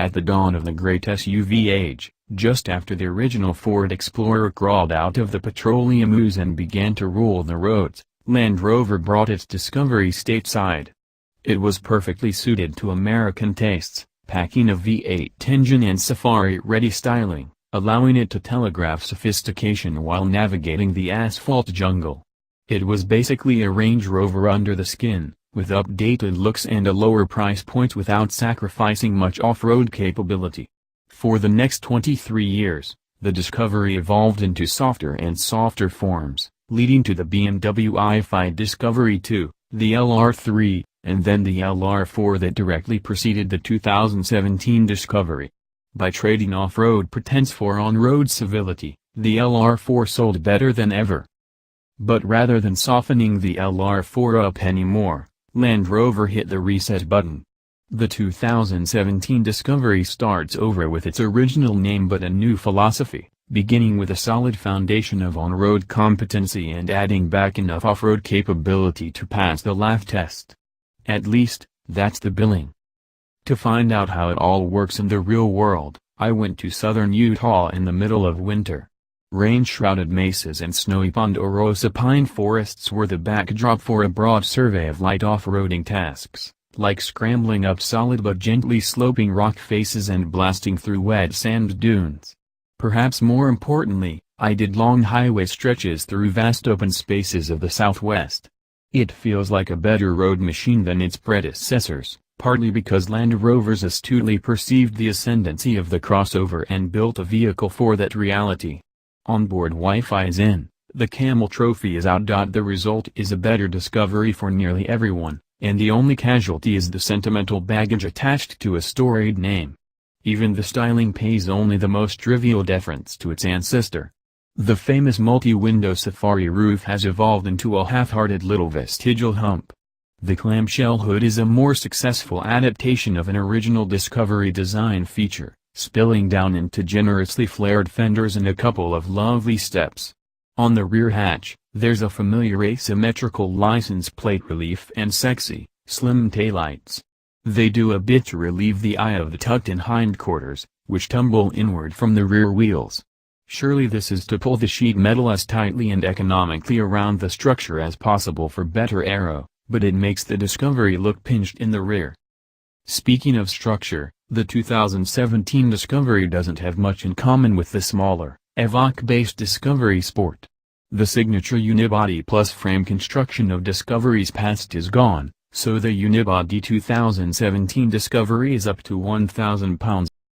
At the dawn of the great SUV age, just after the original Ford Explorer crawled out of the petroleum ooze and began to rule the roads, Land Rover brought its Discovery stateside. It was perfectly suited to American tastes, packing a V8 engine and safari-ready styling, allowing it to telegraph sophistication while navigating the asphalt jungle. It was basically a Range Rover under the skin, with updated looks and a lower price point without sacrificing much off-road capability. For the next 23 years, the Discovery evolved into softer and softer forms, leading to the BMW i5 Discovery 2, the LR3, and then the LR4 that directly preceded the 2017 Discovery. By trading off-road pretense for on-road civility, the LR4 sold better than ever. But rather than softening the LR4 up anymore, Land Rover hit the reset button. The 2017 Discovery starts over with its original name but a new philosophy, beginning with a solid foundation of on-road competency and adding back enough off-road capability to pass the laugh test. At least, that's the billing. To find out how it all works in the real world, I went to southern Utah in the middle of winter. Rain-shrouded mesas and snowy ponderosa pine forests were the backdrop for a broad survey of light off-roading tasks, like scrambling up solid but gently sloping rock faces and blasting through wet sand dunes. Perhaps more importantly, I did long highway stretches through vast open spaces of the Southwest. It feels like a better road machine than its predecessors, partly because Land Rovers astutely perceived the ascendancy of the crossover and built a vehicle for that reality. Onboard Wi-Fi is in, the Camel Trophy is out. The result is a better Discovery for nearly everyone, and the only casualty is the sentimental baggage attached to a storied name. Even the styling pays only the most trivial deference to its ancestor. The famous multi-window safari roof has evolved into a half-hearted little vestigial hump. The clamshell hood is a more successful adaptation of an original Discovery design feature, spilling down into generously flared fenders and a couple of lovely steps. On the rear hatch, there's a familiar asymmetrical license plate relief and sexy, slim taillights. They do a bit to relieve the eye of the tucked-in hindquarters, which tumble inward from the rear wheels. Surely this is to pull the sheet metal as tightly and economically around the structure as possible for better aero, but it makes the Discovery look pinched in the rear. Speaking of structure, the 2017 Discovery doesn't have much in common with the smaller, Evoque-based Discovery Sport. The signature unibody plus frame construction of Discovery's past is gone, so the unibody 2017 Discovery is up to 1,000 pounds.